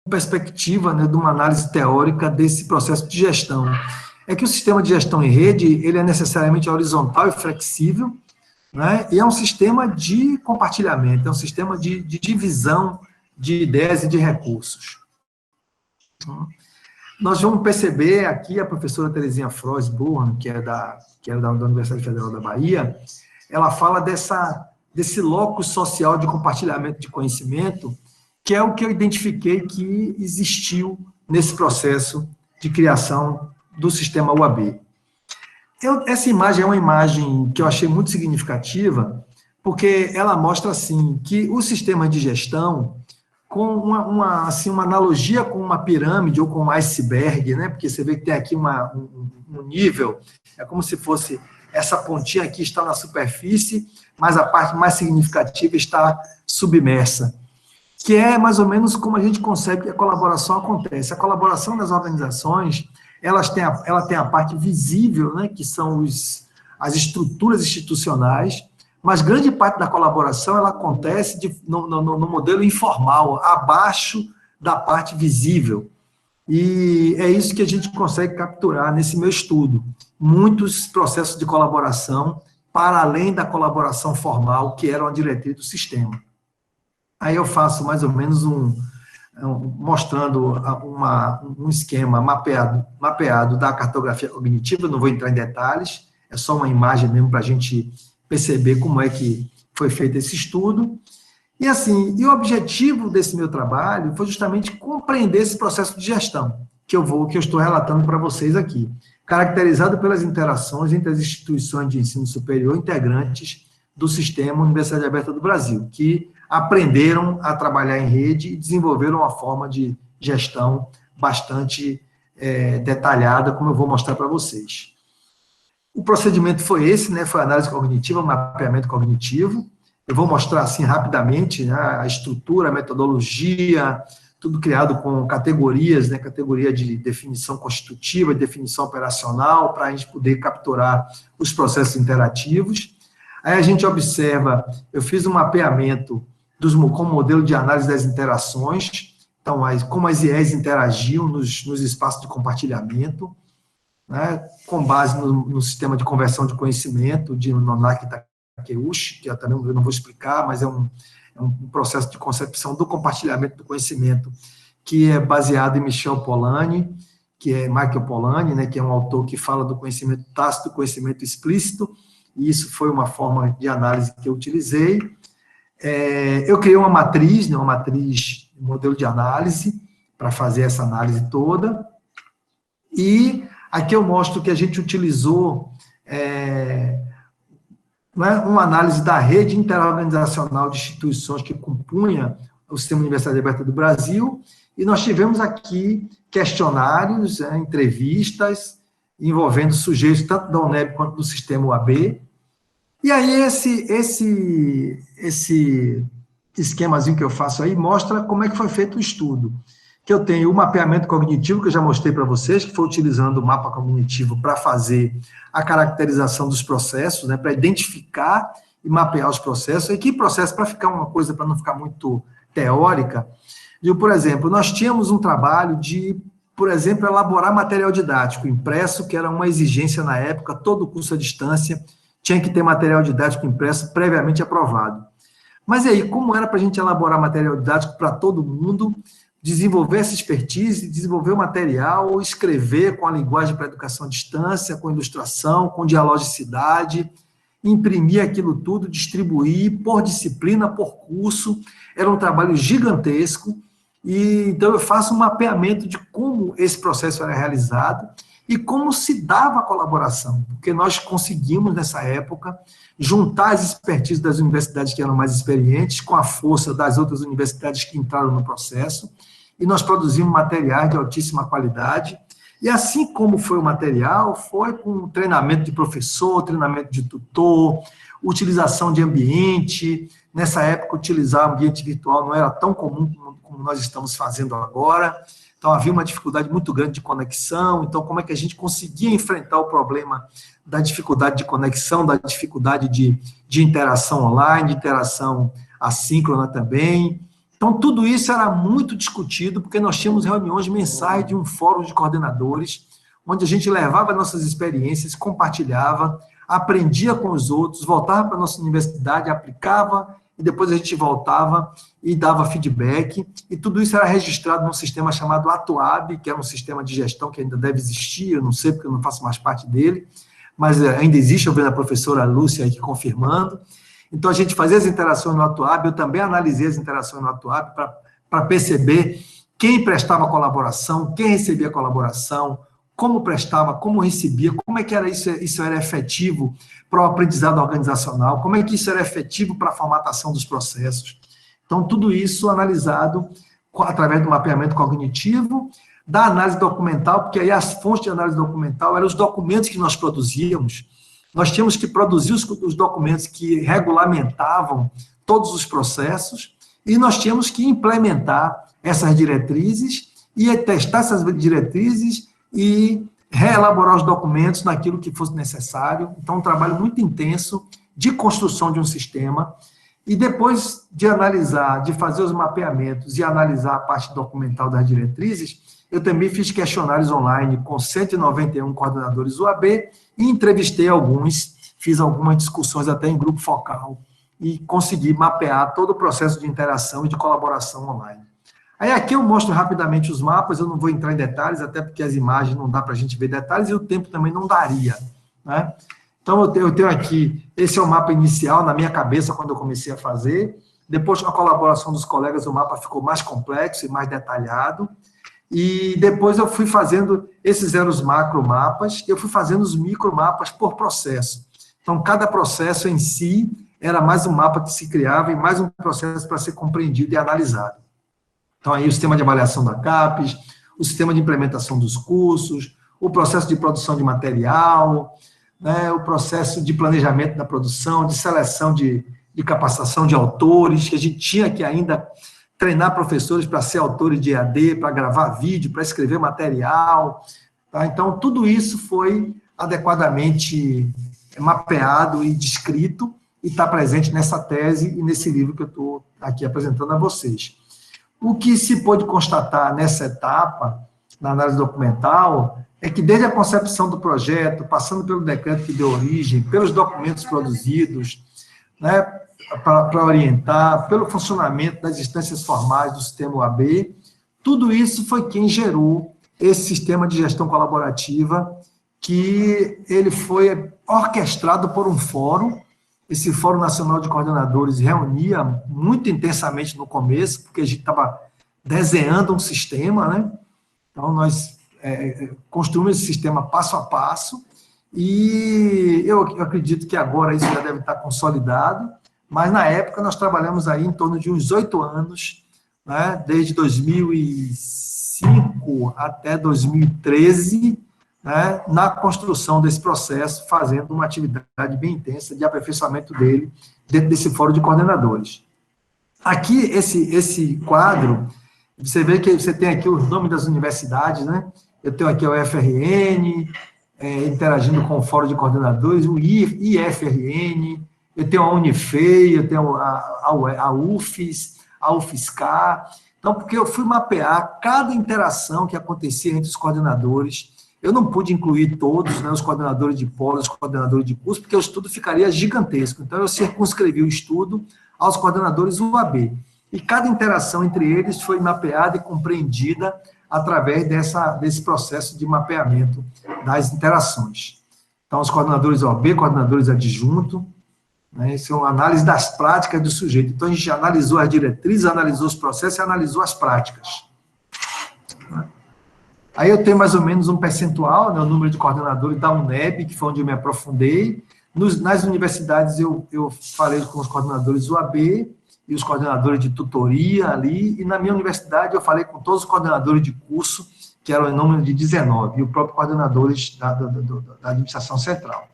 perspectiva, né, de uma análise teórica desse processo de gestão. É que o sistema de gestão em rede, ele é necessariamente horizontal e flexível, né, e é um sistema de compartilhamento, é um sistema de divisão de ideias e de recursos. Nós vamos perceber aqui a professora Terezinha Frois Burhan, que é da Universidade Federal da Bahia, ela fala desse locus social de compartilhamento de conhecimento, que é o que eu identifiquei que existiu nesse processo de criação do sistema UAB. Essa imagem é uma imagem que eu achei muito significativa, porque ela mostra, assim, que o sistema de gestão, com uma analogia com uma pirâmide ou com um iceberg, né? Porque você vê que tem aqui um nível, é como se fosse essa pontinha aqui está na superfície, mas a parte mais significativa está submersa, que é mais ou menos como a gente concebe que a colaboração acontece. A colaboração das organizações, ela tem a parte visível, né, que são as estruturas institucionais, mas grande parte da colaboração ela acontece no modelo informal, abaixo da parte visível. E é isso que a gente consegue capturar nesse meu estudo. Muitos processos de colaboração para além da colaboração formal, que era uma diretriz do sistema. Aí eu faço mais ou menos mostrando um esquema mapeado da cartografia cognitiva, não vou entrar em detalhes, é só uma imagem mesmo para a gente perceber como é que foi feito esse estudo. E assim, o objetivo desse meu trabalho foi justamente compreender esse processo de gestão que eu estou relatando para vocês aqui, caracterizado pelas interações entre as instituições de ensino superior integrantes do Sistema Universidade Aberta do Brasil, que aprenderam a trabalhar em rede e desenvolveram uma forma de gestão bastante detalhada, como eu vou mostrar para vocês. O procedimento foi esse, né, foi análise cognitiva, mapeamento cognitivo. Eu vou mostrar assim rapidamente, né, a estrutura, a metodologia, tudo criado com categorias, né, categoria de definição constitutiva, definição operacional, para a gente poder capturar os processos interativos. Aí a gente observa, eu fiz um mapeamento com o modelo de análise das interações, então, como as IEs interagiam nos espaços de compartilhamento, né, com base no sistema de conversão de conhecimento de Nonaki Takeuchi, que eu também não vou explicar, mas é um processo de concepção do compartilhamento do conhecimento que é baseado em Michael Polanyi, né, que é um autor que fala do conhecimento tácito, do conhecimento explícito, e isso foi uma forma de análise que eu utilizei. Eu criei uma matriz, né, um modelo de análise, para fazer essa análise toda, e aqui eu mostro que a gente utilizou uma análise da rede interorganizacional de instituições que compunha o Sistema Universidade Aberta do Brasil, e nós tivemos aqui questionários, entrevistas, envolvendo sujeitos tanto da UNEB quanto do Sistema UAB, e aí esse esquemazinho que eu faço aí mostra como é que foi feito o estudo, que eu tenho o mapeamento cognitivo, que eu já mostrei para vocês, que foi utilizando o mapa cognitivo para fazer a caracterização dos processos, né, para identificar e mapear os processos. E que processo, para ficar uma coisa, para não ficar muito teórica, por exemplo, nós tínhamos um trabalho de, por exemplo, elaborar material didático impresso, que era uma exigência na época, todo curso à distância tinha que ter material didático impresso previamente aprovado. Mas e aí, como era para a gente elaborar material didático para todo mundo, desenvolver essa expertise, desenvolver o material, escrever com a linguagem para educação à distância, com ilustração, com dialogicidade, imprimir aquilo tudo, distribuir por disciplina, por curso, era um trabalho gigantesco, e então eu faço um mapeamento de como esse processo era realizado e como se dava a colaboração, porque nós conseguimos, nessa época, juntar as expertises das universidades que eram mais experientes com a força das outras universidades que entraram no processo, e nós produzimos materiais de altíssima qualidade, e assim como foi o material, foi com treinamento de professor, treinamento de tutor, utilização de ambiente. Nessa época, utilizar ambiente virtual não era tão comum como nós estamos fazendo agora, então havia uma dificuldade muito grande de conexão. Então, como é que a gente conseguia enfrentar o problema da dificuldade de conexão, da dificuldade de interação online, de interação assíncrona também. Então, tudo isso era muito discutido, porque nós tínhamos reuniões mensais de um fórum de coordenadores, onde a gente levava nossas experiências, compartilhava, aprendia com os outros, voltava para a nossa universidade, aplicava, e depois a gente voltava e dava feedback, e tudo isso era registrado num sistema chamado Atuab, que era um sistema de gestão que ainda deve existir, eu não sei porque eu não faço mais parte dele, mas ainda existe, eu vejo a professora Lúcia aqui confirmando. Então, a gente fazia as interações no Atuab, eu também analisei as interações no Atuab para perceber quem prestava colaboração, quem recebia colaboração, como prestava, como recebia, como é que era isso era efetivo para o aprendizado organizacional, como é que isso era efetivo para a formatação dos processos. Então, tudo isso analisado através do mapeamento cognitivo, da análise documental, porque aí as fontes de análise documental eram os documentos que nós produzíamos. Nós tínhamos que produzir os documentos que regulamentavam todos os processos e nós tínhamos que implementar essas diretrizes e testar essas diretrizes e reelaborar os documentos naquilo que fosse necessário. Então, um trabalho muito intenso de construção de um sistema. E depois de analisar, de fazer os mapeamentos e analisar a parte documental das diretrizes, eu também fiz questionários online com 191 coordenadores UAB e entrevistei alguns, fiz algumas discussões até em grupo focal e consegui mapear todo o processo de interação e de colaboração online. Aí aqui eu mostro rapidamente os mapas, eu não vou entrar em detalhes, até porque as imagens não dá para a gente ver detalhes e o tempo também não daria, né? Então, eu tenho aqui, esse é o mapa inicial, na minha cabeça, quando eu comecei a fazer. Depois, com a colaboração dos colegas, o mapa ficou mais complexo e mais detalhado. E depois eu fui fazendo, esses eram os macromapas, eu fui fazendo os micromapas por processo. Então, cada processo em si era mais um mapa que se criava e mais um processo para ser compreendido e analisado. Então, aí o sistema de avaliação da CAPES, o sistema de implementação dos cursos, o processo de produção de material, né, o processo de planejamento da produção, de seleção de capacitação de autores, que a gente tinha que ainda treinar professores para ser autores de EAD, para gravar vídeo, para escrever material. Tá? Então, tudo isso foi adequadamente mapeado e descrito e está presente nessa tese e nesse livro que eu estou aqui apresentando a vocês. O que se pôde constatar nessa etapa, na análise documental, é que desde a concepção do projeto, passando pelo decreto que deu origem, pelos documentos produzidos, né, para orientar, pelo funcionamento das instâncias formais do sistema UAB, tudo isso foi quem gerou esse sistema de gestão colaborativa, que ele foi orquestrado por um fórum. Esse Fórum Nacional de Coordenadores reunia muito intensamente no começo, porque a gente estava desenhando um sistema, né? Então, nós construímos esse sistema passo a passo, e eu acredito que agora isso já deve estar consolidado, mas na época nós trabalhamos aí em torno de uns 8 anos, né? Desde 2005 até 2013, né, na construção desse processo, fazendo uma atividade bem intensa de aperfeiçoamento dele dentro desse fórum de coordenadores. Aqui, esse quadro, você vê que você tem aqui os nomes das universidades, né? Eu tenho aqui o FRN, interagindo com o fórum de coordenadores, o IFRN, eu tenho a Unifei, eu tenho a UFES, a UFSCar. Então, porque eu fui mapear cada interação que acontecia entre os coordenadores. Eu não pude incluir todos, né, os coordenadores de polo, os coordenadores de curso, porque o estudo ficaria gigantesco. Então, eu circunscrevi o estudo aos coordenadores UAB. E cada interação entre eles foi mapeada e compreendida através desse processo de mapeamento das interações. Então, os coordenadores OAB, coordenadores adjunto, né, isso é uma análise das práticas do sujeito. Então, a gente analisou as diretrizes, analisou os processos e analisou as práticas. Aí eu tenho mais ou menos um percentual, né, o número de coordenadores da UNEB, que foi onde eu me aprofundei. Nas universidades, eu falei com os coordenadores UAB e os coordenadores de tutoria ali, e na minha universidade eu falei com todos os coordenadores de curso, que eram em número de 19, e os próprios coordenadores da administração central.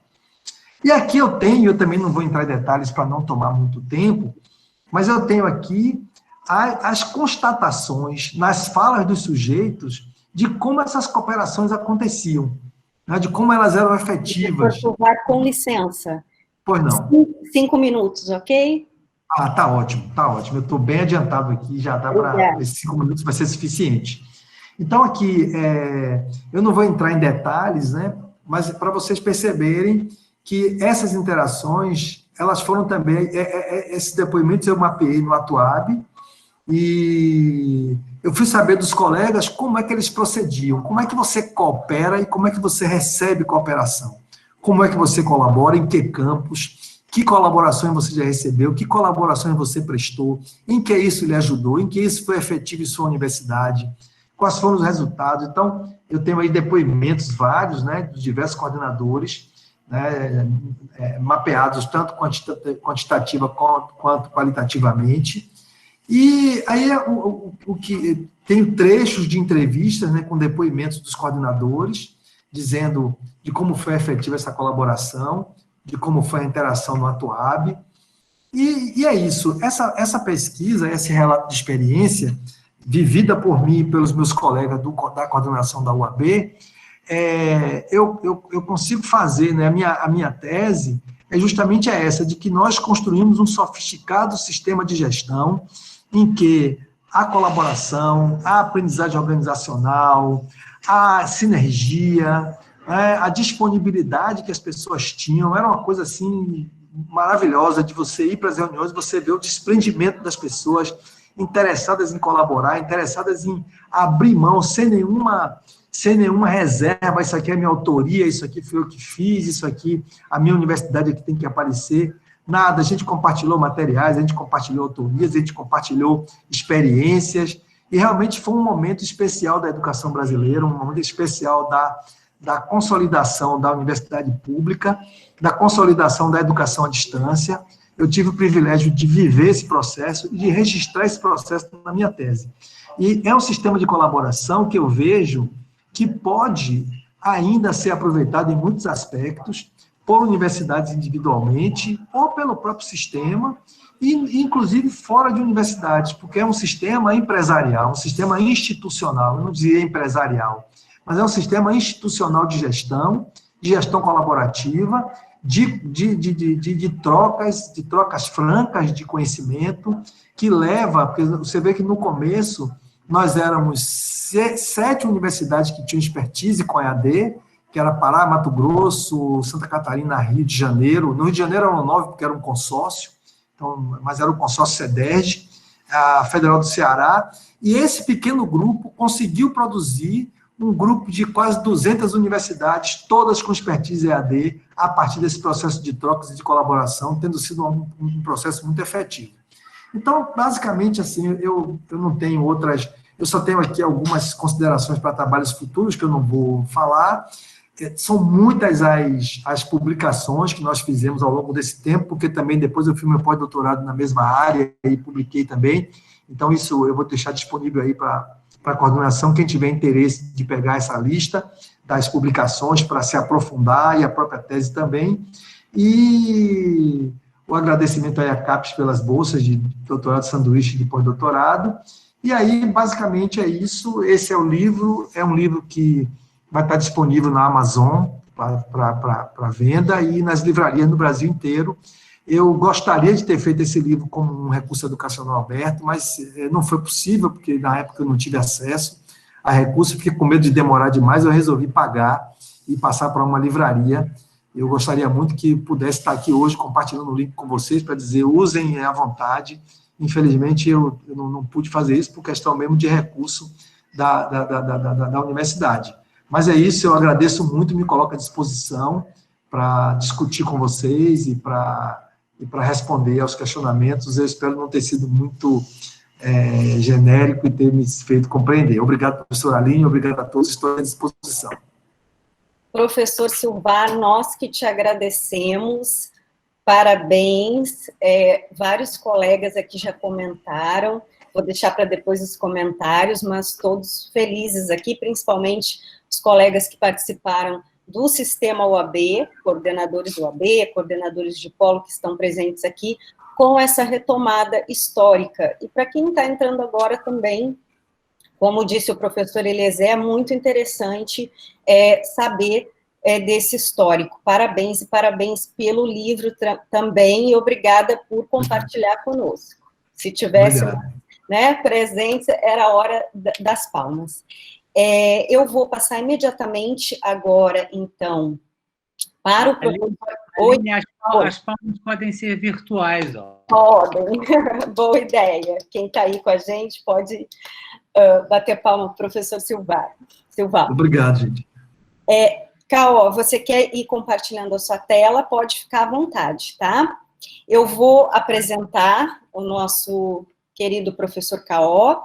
E aqui eu também não vou entrar em detalhes para não tomar muito tempo, mas eu tenho aqui as constatações nas falas dos sujeitos de como essas cooperações aconteciam, né, de como elas eram efetivas. Professor, com licença. Pois não. 5 minutos, ok? Ah, tá ótimo, tá ótimo. Eu estou bem adiantado aqui, já dá para. Obrigada. Esses 5 minutos vai ser suficiente. Então, aqui, eu não vou entrar em detalhes, né? Mas para vocês perceberem que essas interações, elas foram também. Esses depoimentos eu mapeei no Atuab, e eu fui saber dos colegas como é que eles procediam, como é que você coopera e como é que você recebe cooperação. Como é que você colabora, em que campos, que colaborações você já recebeu, que colaborações você prestou, em que isso lhe ajudou, em que isso foi efetivo em sua universidade, quais foram os resultados. Então, eu tenho aí depoimentos vários, né, de diversos coordenadores, né, mapeados tanto quantitativa quanto qualitativamente, e aí o que tem trechos de entrevistas, né, com depoimentos dos coordenadores, dizendo de como foi efetiva essa colaboração, de como foi a interação no Atuab. E é isso, essa pesquisa, esse relato de experiência, vivida por mim e pelos meus colegas da coordenação da UAB, eu consigo fazer, né, a minha tese é justamente essa, de que nós construímos um sofisticado sistema de gestão em que a colaboração, a aprendizagem organizacional, a sinergia, a disponibilidade que as pessoas tinham, era uma coisa assim maravilhosa de você ir para as reuniões, você ver o desprendimento das pessoas interessadas em colaborar, interessadas em abrir mão sem nenhuma reserva, isso aqui é minha autoria, isso aqui foi eu que fiz, isso aqui, a minha universidade aqui tem que aparecer. Nada, a gente compartilhou materiais, a gente compartilhou autorias, a gente compartilhou experiências, e realmente foi um momento especial da educação brasileira, um momento especial da consolidação da universidade pública, da consolidação da educação à distância. Eu tive o privilégio de viver esse processo e de registrar esse processo na minha tese. E é um sistema de colaboração que eu vejo que pode ainda ser aproveitado em muitos aspectos, por universidades individualmente, ou pelo próprio sistema, e inclusive fora de universidades, porque é um sistema empresarial, um sistema institucional, eu não dizia empresarial, mas é um sistema institucional de gestão colaborativa, de trocas francas de conhecimento, que leva, porque você vê que no começo nós éramos 7 universidades que tinham expertise com EAD, que era Pará, Mato Grosso, Santa Catarina, Rio de Janeiro. No Rio de Janeiro eram 9, porque era um consórcio, então, mas era o consórcio CEDERJ, a Federal do Ceará, e esse pequeno grupo conseguiu produzir um grupo de quase 200 universidades, todas com expertise EAD, a partir desse processo de trocas e de colaboração, tendo sido um processo muito efetivo. Então, basicamente, assim, eu não tenho outras, eu só tenho aqui algumas considerações para trabalhos futuros, que eu não vou falar. São muitas as publicações que nós fizemos ao longo desse tempo, porque também depois eu fiz meu pós-doutorado na mesma área e publiquei também. Então, isso eu vou deixar disponível aí para a coordenação, quem tiver interesse de pegar essa lista das publicações para se aprofundar, e a própria tese também. E o agradecimento aí à CAPES pelas bolsas de doutorado, sanduíche de pós-doutorado. E aí, basicamente, é isso. Esse é o livro, é um livro que vai estar disponível na Amazon para venda e nas livrarias no Brasil inteiro. Eu gostaria de ter feito esse livro como um recurso educacional aberto, mas não foi possível, porque na época eu não tive acesso a recurso, fiquei com medo de demorar demais, eu resolvi pagar e passar para uma livraria. Eu gostaria muito que pudesse estar aqui hoje compartilhando o link com vocês para dizer, usem à vontade. Infelizmente, eu não pude fazer isso por questão mesmo de recurso da universidade. Mas é isso, eu agradeço muito, me coloco à disposição para discutir com vocês e para responder aos questionamentos. Eu espero não ter sido muito genérico e ter me feito compreender. Obrigado, professor Aline, obrigado a todos, estou à disposição. Professor Silvar, nós que te agradecemos, parabéns, vários colegas aqui já comentaram, vou deixar para depois os comentários, mas todos felizes aqui, principalmente os colegas que participaram do Sistema UAB, coordenadores do UAB, coordenadores de polo que estão presentes aqui, com essa retomada histórica. E para quem está entrando agora também, como disse o professor Eliezer, é muito interessante saber desse histórico. Parabéns, e parabéns pelo livro também, e obrigada por compartilhar conosco. Se tivesse, né, presentes, era a hora das palmas. Eu vou passar imediatamente agora, então, para o professor... Aline, as palmas podem ser virtuais. Ó. Podem, boa ideia. Quem está aí com a gente pode bater palma para o professor Silvar. Obrigado, gente. Caó, você quer ir compartilhando a sua tela? Pode ficar à vontade, tá? Eu vou apresentar o nosso querido professor Caó,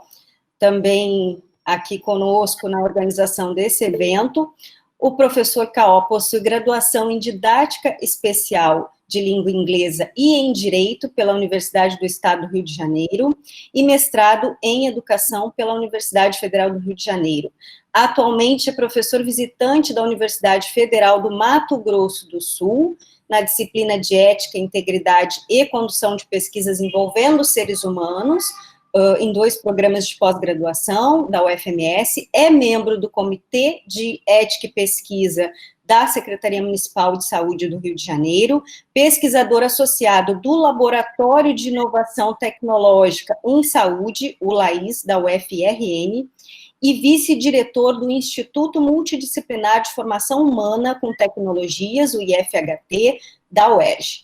também aqui conosco na organização desse evento. O professor Caó possui graduação em Didática Especial de Língua Inglesa e em Direito pela Universidade do Estado do Rio de Janeiro e mestrado em Educação pela Universidade Federal do Rio de Janeiro. Atualmente é professor visitante da Universidade Federal do Mato Grosso do Sul, na disciplina de Ética, Integridade e Condução de Pesquisas envolvendo seres humanos, em 2 programas de pós-graduação da UFMS, é membro do Comitê de Ética e Pesquisa da Secretaria Municipal de Saúde do Rio de Janeiro, pesquisador associado do Laboratório de Inovação Tecnológica em Saúde, o LAIS, da UFRN, e vice-diretor do Instituto Multidisciplinar de Formação Humana com Tecnologias, o IFHT, da UERJ.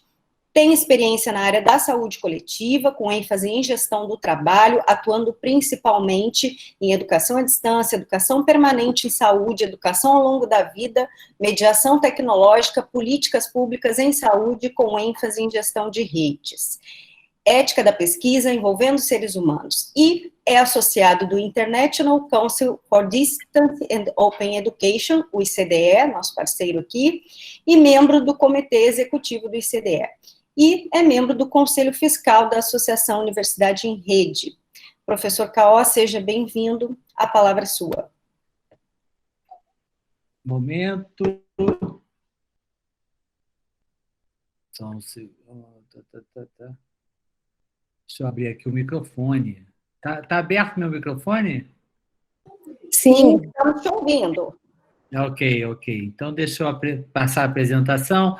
Tem experiência na área da saúde coletiva, com ênfase em gestão do trabalho, atuando principalmente em educação à distância, educação permanente em saúde, educação ao longo da vida, mediação tecnológica, políticas públicas em saúde, com ênfase em gestão de redes. Ética da pesquisa envolvendo seres humanos. E é associado do International Council for Distance and Open Education, o ICDE, nosso parceiro aqui, e membro do Comitê Executivo do ICDE. E é membro do Conselho Fiscal da Associação Universidade em Rede. Professor Caó, seja bem-vindo, a palavra é sua. Momento. Só um segundo. Deixa eu abrir aqui o microfone. Tá aberto meu microfone? Sim, estamos te ouvindo. Ok. Então, deixa eu passar a apresentação.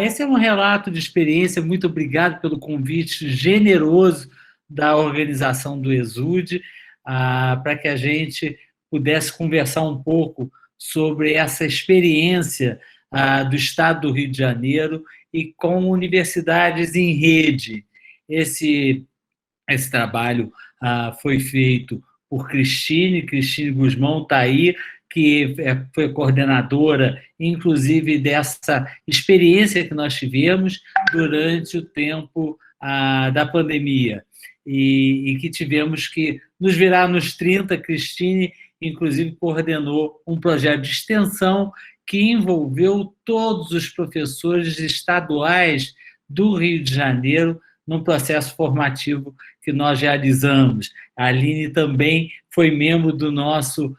Esse é um relato de experiência. Muito obrigado pelo convite generoso da organização do ESUD, para que a gente pudesse conversar um pouco sobre essa experiência do Estado do Rio de Janeiro e com universidades em rede. Esse trabalho foi feito por Cristine Guzmão está aí, que foi coordenadora, inclusive, dessa experiência que nós tivemos durante o tempo da pandemia, e que tivemos que nos virar nos 30. Cristine, inclusive, coordenou um projeto de extensão que envolveu todos os professores estaduais do Rio de Janeiro num processo formativo que nós realizamos. A Aline também foi membro do nosso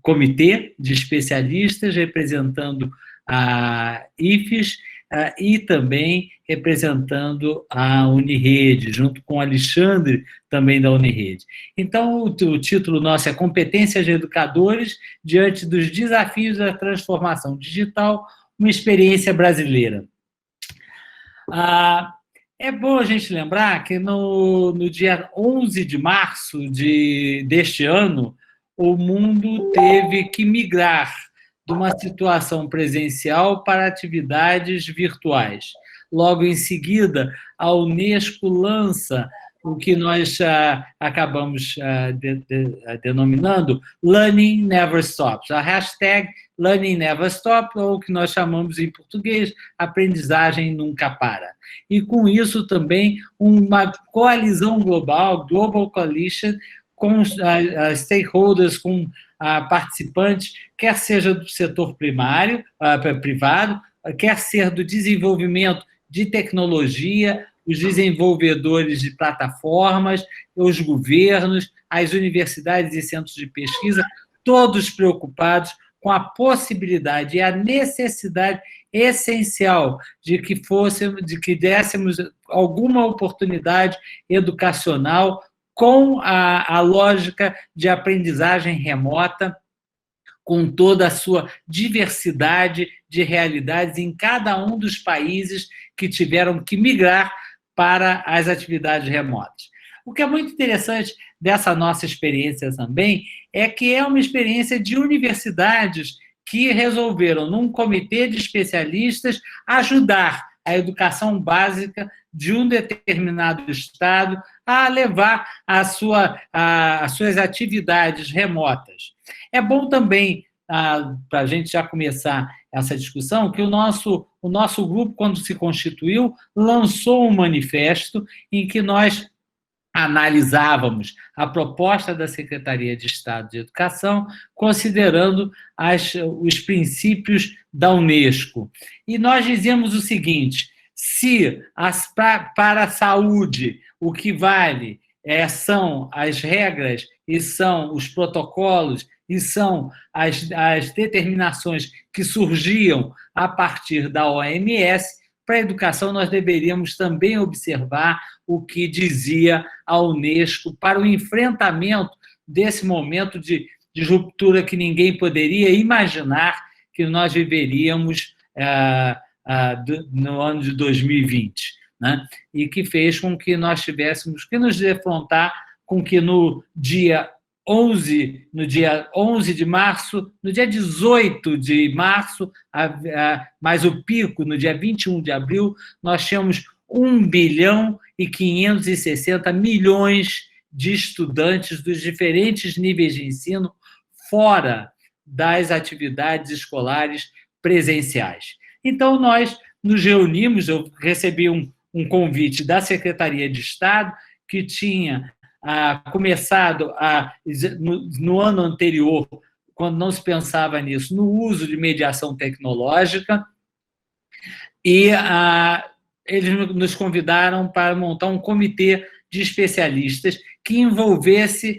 comitê de especialistas, representando a IFES e também representando a Unirede, junto com o Alexandre, também da Unirede. Então, o título nosso é Competências de Educadores diante dos desafios da transformação digital, uma experiência brasileira. É bom a gente lembrar que no dia 11 de março deste ano, o mundo teve que migrar de uma situação presencial para atividades virtuais. Logo em seguida, a Unesco lança o que nós acabamos denominando Learning Never Stops, a hashtag Learning Never Stops, ou o que nós chamamos em português, aprendizagem nunca para. E com isso também uma coalizão global, Global Coalition, com stakeholders, com participantes, quer seja do setor primário, privado, quer ser do desenvolvimento de tecnologia, os desenvolvedores de plataformas, os governos, as universidades e centros de pesquisa, todos preocupados com a possibilidade e a necessidade essencial de que dessemos alguma oportunidade educacional com a lógica de aprendizagem remota, com toda a sua diversidade de realidades em cada um dos países que tiveram que migrar para as atividades remotas. O que é muito interessante dessa nossa experiência também é que é uma experiência de universidades que resolveram, num comitê de especialistas, ajudar a educação básica de um determinado estado a levar as suas atividades remotas. É bom também, para a gente já começar essa discussão, que o nosso grupo, quando se constituiu, lançou um manifesto em que nós analisávamos a proposta da Secretaria de Estado de Educação, considerando os princípios da Unesco. E nós dizíamos o seguinte: se para a saúde o que vale são as regras e são os protocolos e são as determinações que surgiam a partir da OMS, para a educação nós deveríamos também observar o que dizia a Unesco para o enfrentamento desse momento de ruptura que ninguém poderia imaginar que nós viveríamos no ano de 2020, né? E que fez com que nós tivéssemos que nos defrontar com que no dia 11 de março, no dia 18 de março, mais o pico, no dia 21 de abril, nós tínhamos 1.560 bilhões de estudantes dos diferentes níveis de ensino fora das atividades escolares presenciais. Então, nós nos reunimos, eu recebi um convite da Secretaria de Estado, que tinha começado no ano anterior, quando não se pensava nisso, no uso de mediação tecnológica, e eles nos convidaram para montar um comitê de especialistas que envolvesse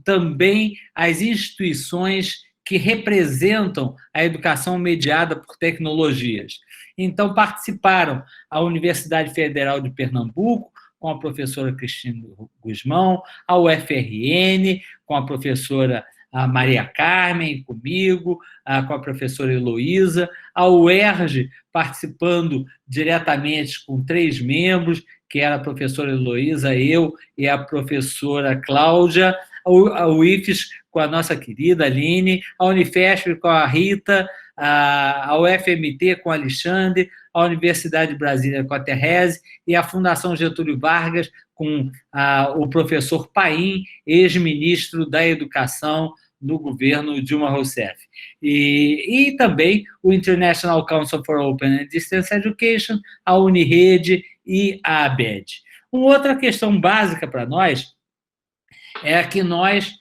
também as instituições que representam a educação mediada por tecnologias. Então, participaram a Universidade Federal de Pernambuco, com a professora Cristina Guzmão, a UFRN, com a professora Maria Carmen, comigo, com a professora Heloísa, a UERJ participando diretamente com 3 membros, que era a professora Heloísa, eu e a professora Cláudia, a UIFES com a nossa querida Aline, a Unifesp com a Rita, a UFMT com o Alexandre, a Universidade de Brasília com a Terese e a Fundação Getúlio Vargas com o professor Paim, ex-ministro da Educação no governo Dilma Rousseff. E também o International Council for Open and Distance Education, a Unirede e a ABED. Uma outra questão básica para nós é que nós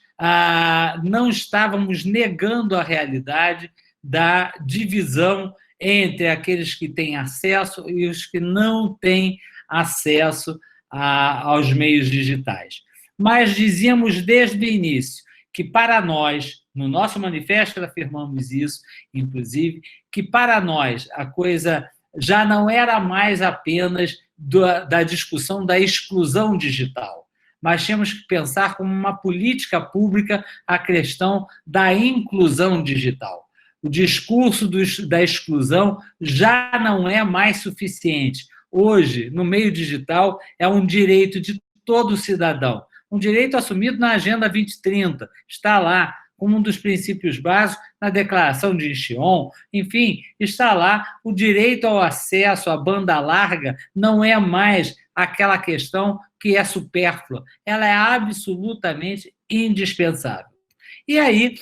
não estávamos negando a realidade da divisão entre aqueles que têm acesso e os que não têm acesso aos meios digitais. Mas dizíamos desde o início que para nós, no nosso manifesto afirmamos isso, inclusive, que para nós a coisa já não era mais apenas da discussão da exclusão digital, mas tínhamos que pensar como uma política pública a questão da inclusão digital. O discurso da exclusão já não é mais suficiente. Hoje, no meio digital, é um direito de todo cidadão, um direito assumido na Agenda 2030, está lá como um dos princípios básicos na Declaração de Incheon, enfim, está lá o direito ao acesso à banda larga, não é mais aquela questão que é supérflua, ela é absolutamente indispensável. E aí,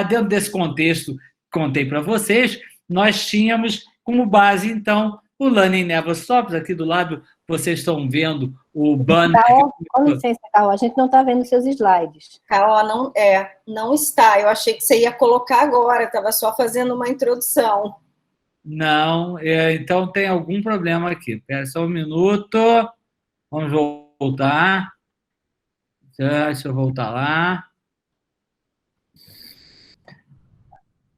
dentro desse contexto, contei para vocês, nós tínhamos como base, então, o Learning Never Stops. Aqui do lado, vocês estão vendo o banner. Com licença, Carol, a gente não está vendo seus slides. Carol, não está. Eu achei que você ia colocar agora, estava só fazendo uma introdução. Não, então tem algum problema aqui. Espera só um minuto. Vamos voltar. Deixa eu voltar lá.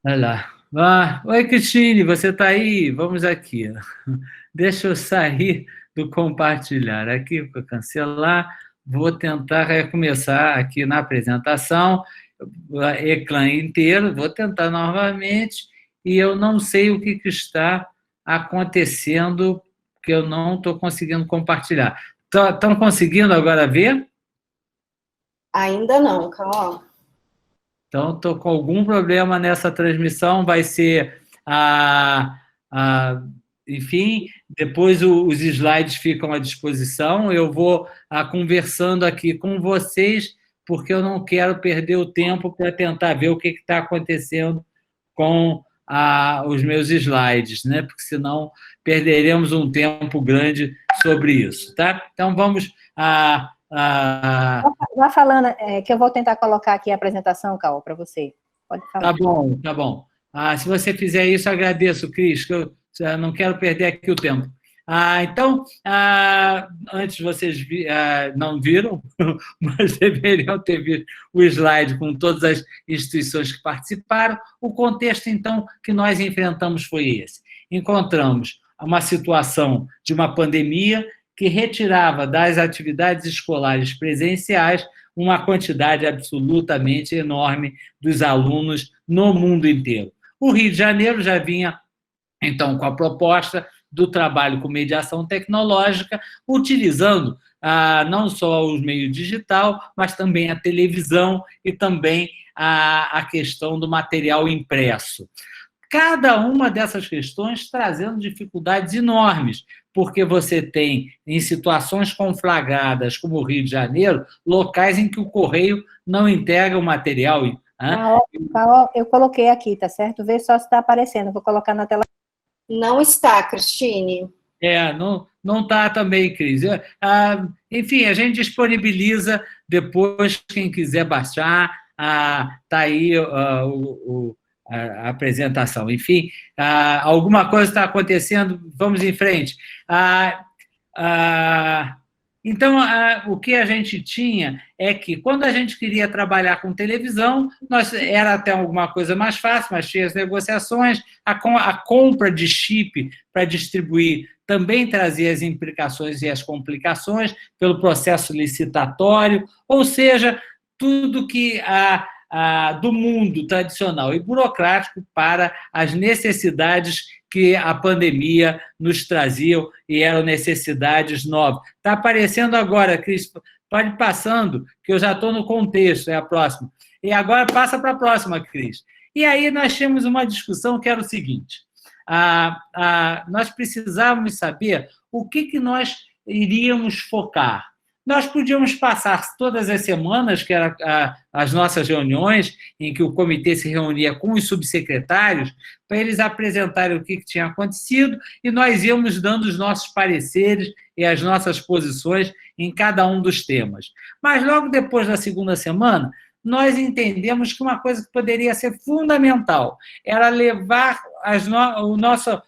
Olha lá. Oi, Cristine, você está aí? Vamos aqui. Deixa eu sair do compartilhar aqui para cancelar. Vou tentar recomeçar aqui na apresentação ecrã inteiro, vou tentar novamente, e eu não sei o que está acontecendo, que eu não estou conseguindo compartilhar. Estão conseguindo agora ver? Ainda não, calma. Então, estou com algum problema nessa transmissão, vai ser enfim, depois os slides ficam à disposição, eu vou conversando aqui com vocês, porque eu não quero perder o tempo para tentar ver o que está acontecendo com os meus slides, né? Porque senão perderemos um tempo grande sobre isso, tá? Então, vamos Vá falando, que eu vou tentar colocar aqui a apresentação, Cal, para você. Pode falar. Tá bom, tá bom. Se você fizer isso, agradeço, Cris, que eu não quero perder aqui o tempo. Então, antes vocês não viram, mas deveriam ter visto o slide com todas as instituições que participaram. O contexto, então, que nós enfrentamos foi esse. Encontramos uma situação de uma pandemia que retirava das atividades escolares presenciais uma quantidade absolutamente enorme dos alunos no mundo inteiro. O Rio de Janeiro já vinha, então, com a proposta do trabalho com mediação tecnológica, utilizando não só os meios digital, mas também a televisão e também a questão do material impresso. Cada uma dessas questões trazendo dificuldades enormes, porque você tem, em situações conflagradas, como o Rio de Janeiro, locais em que o correio não entrega o material. Carol, eu coloquei aqui, tá certo? Vê só se está aparecendo, vou colocar na tela. Não está, Cristine. Não está também, Cris. Enfim, a gente disponibiliza depois, quem quiser baixar, está aí a apresentação. Enfim, alguma coisa está acontecendo, vamos em frente. Então, o que a gente tinha é que, quando a gente queria trabalhar com televisão, era até alguma coisa mais fácil, mas tinha as negociações, a compra de chip para distribuir também trazia as implicações e as complicações pelo processo licitatório, ou seja, tudo que do mundo tradicional e burocrático para as necessidades que a pandemia nos trazia, e eram necessidades novas. Está aparecendo agora, Cris, pode ir passando, que eu já estou no contexto, é a próxima. E agora passa para a próxima, Cris. E aí nós tínhamos uma discussão que era o seguinte, nós precisávamos saber o que nós iríamos focar. Nós podíamos passar todas as semanas, que eram as nossas reuniões, em que o comitê se reunia com os subsecretários, para eles apresentarem o que tinha acontecido, e nós íamos dando os nossos pareceres e as nossas posições em cada um dos temas. Mas, logo depois da segunda semana, nós entendemos que uma coisa que poderia ser fundamental era levar o nosso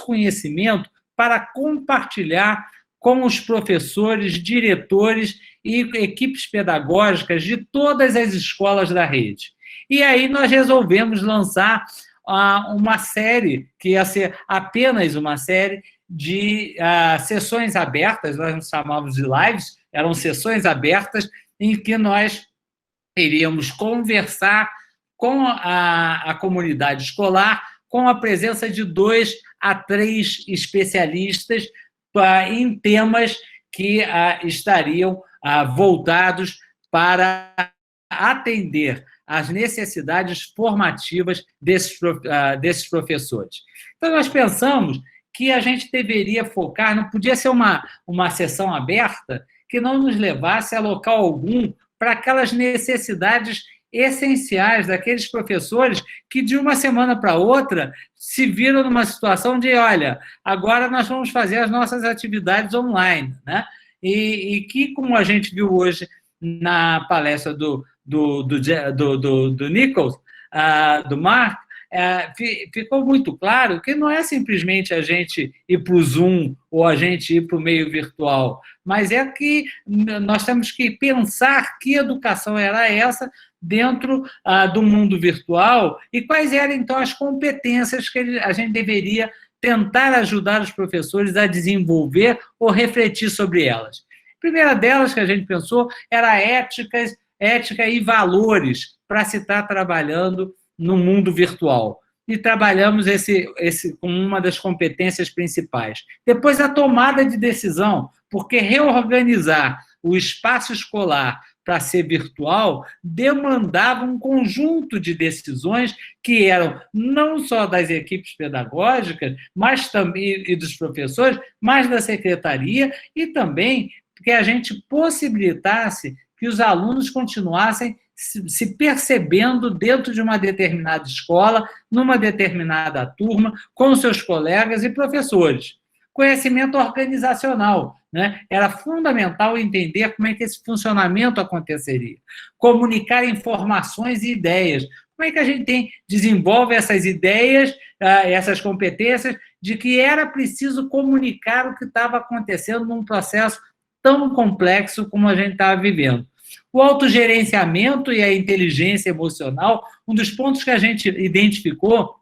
conhecimento para compartilhar com os professores, diretores e equipes pedagógicas de todas as escolas da rede. E aí nós resolvemos lançar uma série, que ia ser apenas uma série de sessões abertas, nós não chamávamos de lives, eram sessões abertas, em que nós iríamos conversar com a comunidade escolar, com a presença de 2 a 3 especialistas em temas que estariam voltados para atender às necessidades formativas desses professores. Então, nós pensamos que a gente deveria focar, não podia ser uma sessão aberta que não nos levasse a local algum para aquelas necessidades essenciais daqueles professores que, de uma semana para outra, se viram numa situação de, olha, agora nós vamos fazer as nossas atividades online, né? E que, como a gente viu hoje na palestra do Nichols, do Mark, ficou muito claro que não é simplesmente a gente ir para o Zoom ou a gente ir para o meio virtual, mas é que nós temos que pensar que educação era essa dentro do mundo virtual e quais eram, então, as competências que a gente deveria tentar ajudar os professores a desenvolver ou refletir sobre elas. A primeira delas que a gente pensou era ética e valores para se estar trabalhando no mundo virtual. E trabalhamos como uma das competências principais. Depois, a tomada de decisão, porque reorganizar o espaço escolar para ser virtual demandava um conjunto de decisões que eram não só das equipes pedagógicas, mas também e dos professores, mas da secretaria, e também que a gente possibilitasse que os alunos continuassem se percebendo dentro de uma determinada escola, numa determinada turma, com seus colegas e professores. Conhecimento organizacional, né? Era fundamental entender como é que esse funcionamento aconteceria. Comunicar informações e ideias. Como é que a gente desenvolve essas ideias, essas competências, de que era preciso comunicar o que estava acontecendo num processo tão complexo como a gente estava vivendo. O autogerenciamento e a inteligência emocional, um dos pontos que a gente identificou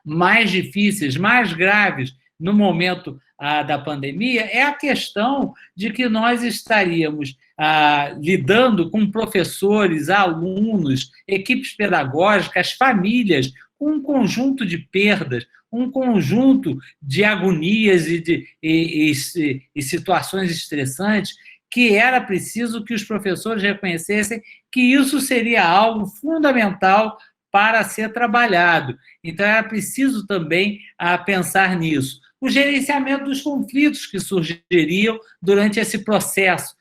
mais difíceis, mais graves no momento da pandemia, é a questão de que nós estaríamos lidando com professores, alunos, equipes pedagógicas, famílias, com um conjunto de perdas, um conjunto de agonias e situações estressantes, que era preciso que os professores reconhecessem que isso seria algo fundamental para ser trabalhado. Então, era preciso também pensar nisso. O gerenciamento dos conflitos que surgiriam durante esse processo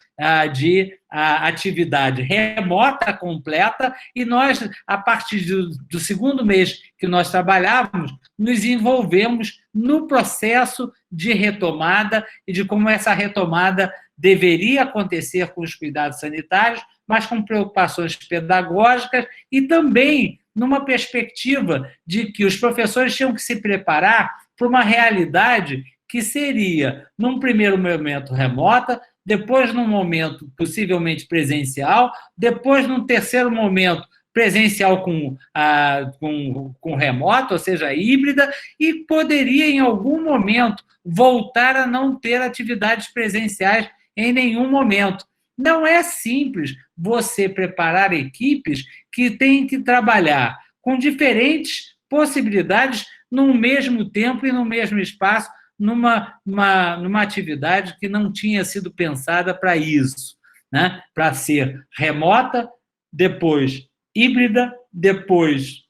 de atividade remota completa, e nós, a partir do segundo mês que nós trabalhávamos, nos envolvemos no processo de retomada e de como essa retomada deveria acontecer com os cuidados sanitários, mas com preocupações pedagógicas e também numa perspectiva de que os professores tinham que se preparar para uma realidade que seria, num primeiro momento, remota, depois, num momento possivelmente presencial, depois, num terceiro momento, presencial com remoto, ou seja, híbrida, e poderia, em algum momento, voltar a não ter atividades presenciais em nenhum momento. Não é simples você preparar equipes que têm que trabalhar com diferentes possibilidades no mesmo tempo e no mesmo espaço, numa atividade que não tinha sido pensada para isso, né? Para ser remota, depois híbrida, depois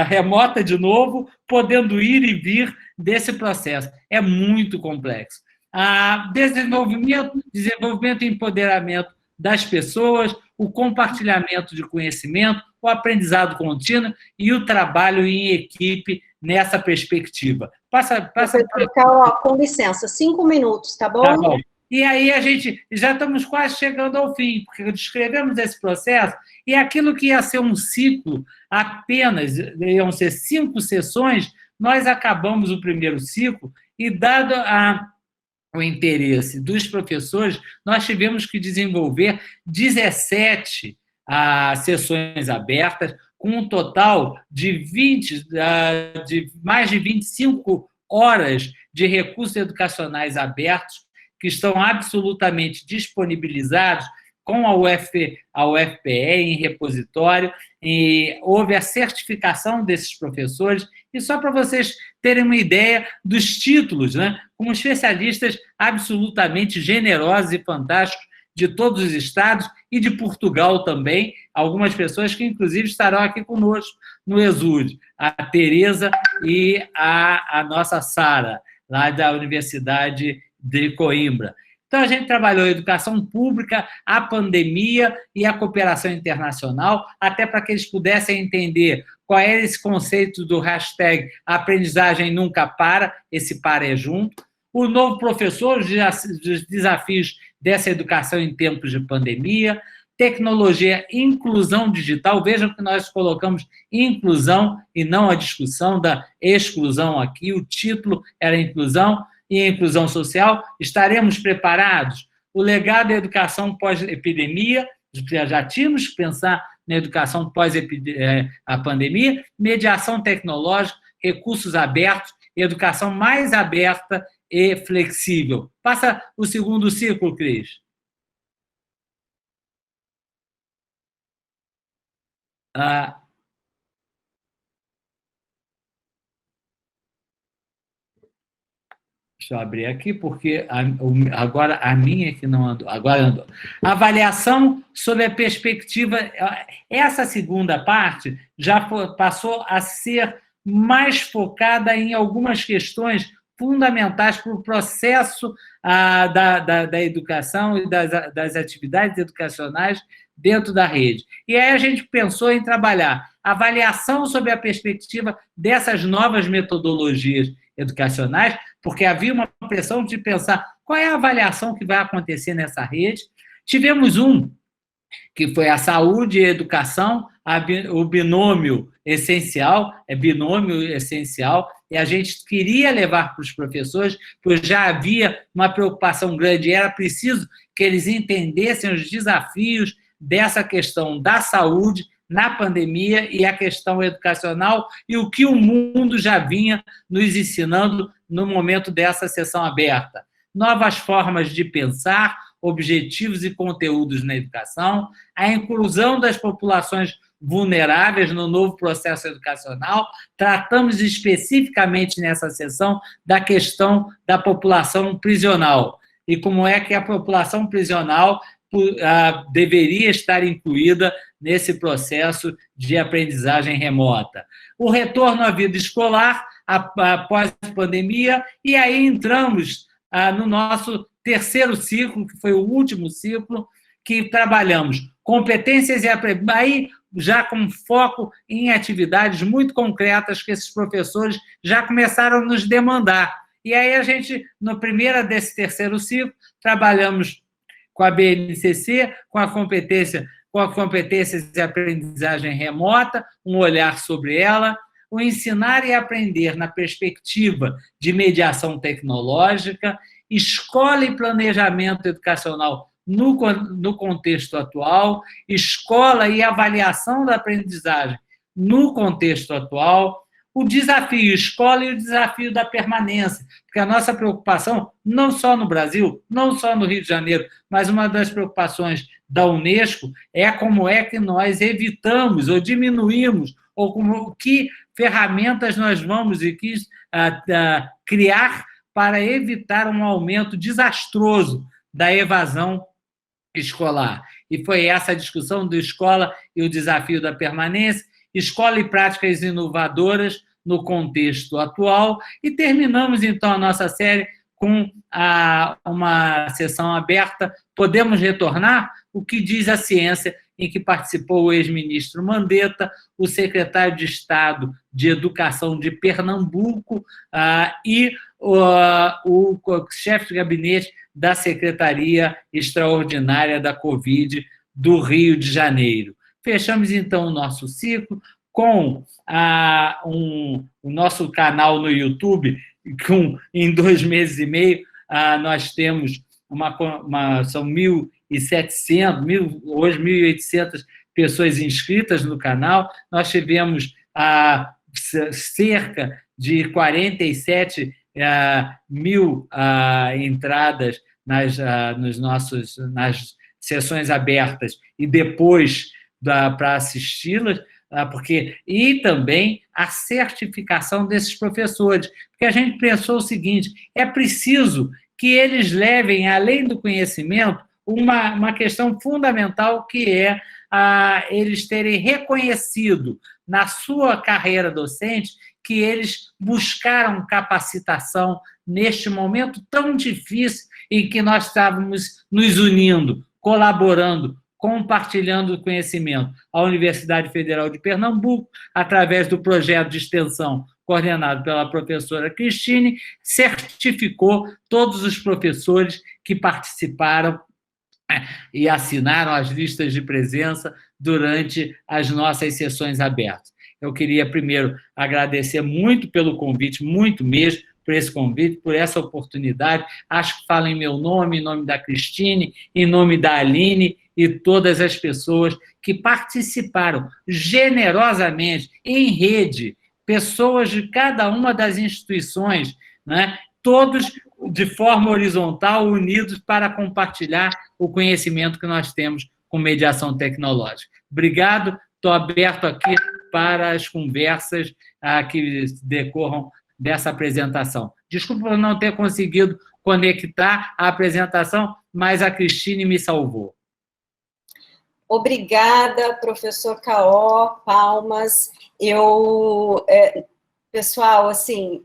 remota de novo, podendo ir e vir desse processo. É muito complexo. Desenvolvimento e empoderamento das pessoas, o compartilhamento de conhecimento, o aprendizado contínuo e o trabalho em equipe nessa perspectiva. Com licença, 5 minutos, tá bom? Tá bom. E aí a gente já estamos quase chegando ao fim, porque descrevemos esse processo e aquilo que ia ser um ciclo apenas, iam ser 5 sessões, nós acabamos o primeiro ciclo e, dado o interesse dos professores, nós tivemos que desenvolver 17 sessões abertas, com um total de mais de 25 horas de recursos educacionais abertos, que estão absolutamente disponibilizados com a UFPE em repositório, e houve a certificação desses professores, e só para vocês terem uma ideia dos títulos, né, como especialistas absolutamente generosos e fantásticos de todos os estados e de Portugal também, algumas pessoas que, inclusive, estarão aqui conosco no ESUD, a Tereza e a nossa Sara, lá da Universidade de Coimbra. Então, a gente trabalhou a educação pública, a pandemia e a cooperação internacional, até para que eles pudessem entender qual era esse conceito do hashtag aprendizagem nunca para, esse para é junto. O novo professor, os desafios dessa educação em tempos de pandemia, tecnologia e inclusão digital. Vejam que nós colocamos inclusão e não a discussão da exclusão aqui. O título era inclusão e inclusão social. Estaremos preparados? O legado da educação pós-epidemia, já tínhamos que pensar na educação pós a pandemia, mediação tecnológica, recursos abertos, educação mais aberta e flexível. Passa o segundo ciclo, Cris. Deixa eu abrir aqui, porque agora a minha que não andou. Agora andou. Avaliação sobre a perspectiva. Essa segunda parte já passou a ser mais focada em algumas questões fundamentais para o processo da educação e das atividades educacionais dentro da rede. E aí a gente pensou em trabalhar avaliação sobre a perspectiva dessas novas metodologias educacionais, porque havia uma pressão de pensar qual é a avaliação que vai acontecer nessa rede. Tivemos que foi a saúde e a educação, o binômio essencial, e a gente queria levar para os professores, porque já havia uma preocupação grande, e era preciso que eles entendessem os desafios dessa questão da saúde na pandemia e a questão educacional e o que o mundo já vinha nos ensinando no momento dessa sessão aberta. Novas formas de pensar, objetivos e conteúdos na educação, a inclusão das populações vulneráveis no novo processo educacional. Tratamos especificamente nessa sessão da questão da população prisional e como é que a população prisional deveria estar incluída nesse processo de aprendizagem remota. O retorno à vida escolar após a pandemia, e aí entramos no nosso terceiro ciclo, que foi o último ciclo, que trabalhamos competências e aí já com foco em atividades muito concretas que esses professores já começaram a nos demandar. E aí a gente, no primeiro desse terceiro ciclo, trabalhamos com a BNCC, com a competências de aprendizagem remota, um olhar sobre ela, o ensinar e aprender na perspectiva de mediação tecnológica, escola e planejamento educacional no contexto atual, escola e avaliação da aprendizagem no contexto atual, o desafio escola e o desafio da permanência, porque a nossa preocupação, não só no Brasil, não só no Rio de Janeiro, mas uma das preocupações da Unesco é como é que nós evitamos ou diminuímos, ou que ferramentas nós vamos criar para evitar um aumento desastroso da evasão escolar. E foi essa a discussão do escola e o desafio da permanência, escola e práticas inovadoras no contexto atual, e terminamos, então, a nossa série com uma sessão aberta, podemos retornar? O que diz a ciência, em que participou o ex-ministro Mandetta, o secretário de Estado de Educação de Pernambuco e o chefe de gabinete da Secretaria Extraordinária da Covid do Rio de Janeiro. Fechamos, então, o nosso ciclo com o nosso canal no YouTube, em 2 meses e meio, nós temos são 1.700, hoje 1.800 pessoas inscritas no canal. Nós tivemos cerca de 47 mil entradas nas sessões abertas e depois para assisti-las, e também a certificação desses professores, porque a gente pensou o seguinte: é preciso que eles levem, além do conhecimento, uma questão fundamental, que é eles terem reconhecido na sua carreira docente que eles buscaram capacitação neste momento tão difícil em que nós estávamos nos unindo, colaborando, compartilhando o conhecimento. A Universidade Federal de Pernambuco, através do projeto de extensão coordenado pela professora Cristine, certificou todos os professores que participaram e assinaram as listas de presença durante as nossas sessões abertas. Eu queria, primeiro, agradecer muito pelo convite, muito mesmo, por esse convite, por essa oportunidade. Acho que falo em meu nome, em nome da Cristine, em nome da Aline e todas as pessoas que participaram generosamente, em rede, pessoas de cada uma das instituições, né? Todos de forma horizontal, unidos para compartilhar o conhecimento que nós temos com mediação tecnológica. Obrigado, estou aberto aqui para as conversas que decorram dessa apresentação. Desculpa por não ter conseguido conectar a apresentação, mas a Cristine me salvou. Obrigada, professor Caó, palmas. Pessoal, assim,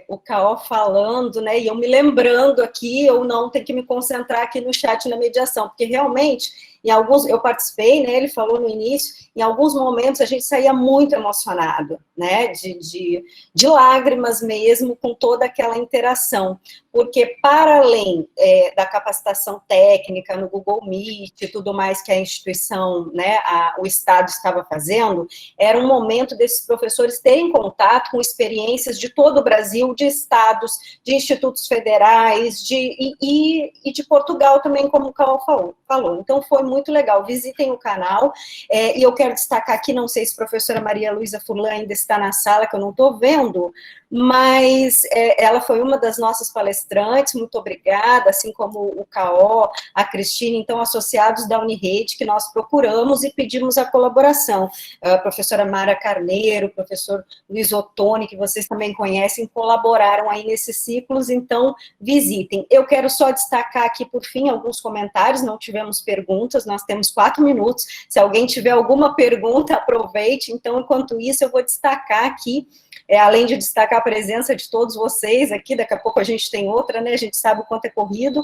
o Caó falando, né, e eu me lembrando aqui, eu não tenho que me concentrar aqui no chat na mediação, porque realmente, eu participei, né, ele falou no início, em alguns momentos a gente saía muito emocionado, né, de lágrimas mesmo, com toda aquela interação, porque para além da capacitação técnica no Google Meet e tudo mais que a instituição, né, o Estado estava fazendo, era um momento desses professores terem contato com experiências de todo o Brasil, de estados, de institutos federais, e de Portugal também, como o Caó falou. Então, foi muito legal. Visitem o canal, e eu quero destacar aqui, não sei se a professora Maria Luísa Furlan ainda está na sala, que eu não estou vendo, mas ela foi uma das nossas palestrantes, muito obrigada, assim como o Caó, a Cristine, então, associados da Unirede, que nós procuramos e pedimos a colaboração. A professora Mara Carneiro, o professor Luiz Ottoni, que vocês também conhecem, colaboraram aí nesses ciclos, então, visitem. Eu quero só destacar aqui, por fim, alguns comentários, não tivemos perguntas, nós temos 4 minutos, se alguém tiver alguma pergunta, aproveite. Então, enquanto isso, eu vou destacar aqui, além de destacar a presença de todos vocês aqui, daqui a pouco a gente tem outra, né, a gente sabe o quanto é corrido,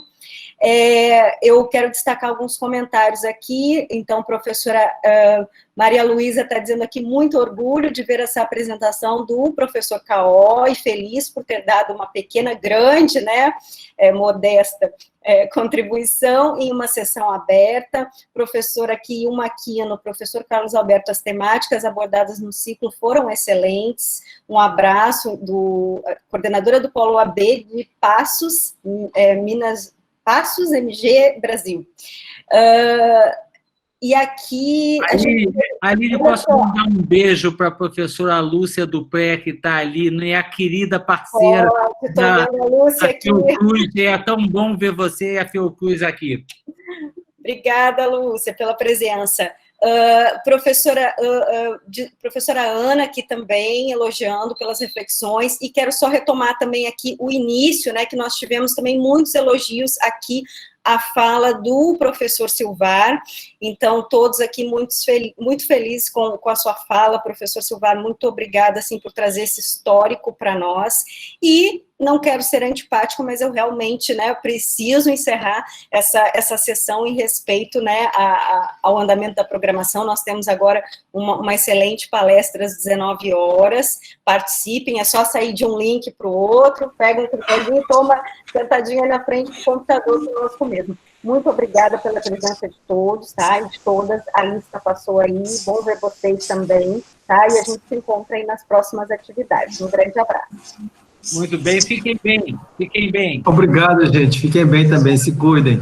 eu quero destacar alguns comentários aqui. Então, professora Maria Luísa está dizendo aqui, muito orgulho de ver essa apresentação do professor Caó, e feliz por ter dado uma pequena, grande, né, modesta contribuição em uma sessão aberta. Professor aqui, no professor Carlos Alberto, as temáticas abordadas no ciclo foram excelentes. Um abraço coordenadora do Polo AB de Passos, Passos, MG, Brasil. E aqui... Aline, posso mandar um beijo para a professora Lúcia Dupré, que está ali, né, a querida parceira da Fiocruz. É tão bom ver você e a Fiocruz aqui. Obrigada, Lúcia, pela presença. Professora Ana aqui também, elogiando pelas reflexões, e quero só retomar também aqui o início, né, que nós tivemos também muitos elogios aqui, a fala do professor Silvar. Então, todos aqui muito felizes com a sua fala, professor Silvar, muito obrigada, assim, por trazer esse histórico para nós, e não quero ser antipático, mas eu realmente, né, preciso encerrar essa sessão em respeito, né, ao andamento da programação. Nós temos agora uma excelente palestra às 19 horas, participem, é só sair de um link para o outro, pega um cafezinho e toma sentadinha na frente do computador conosco mesmo. Muito obrigada pela presença de todos, tá, e de todas, a lista passou aí, bom ver vocês também, tá, e a gente se encontra aí nas próximas atividades. Um grande abraço. Muito bem, fiquem bem, fiquem bem. Obrigado, gente, fiquem bem também, se cuidem.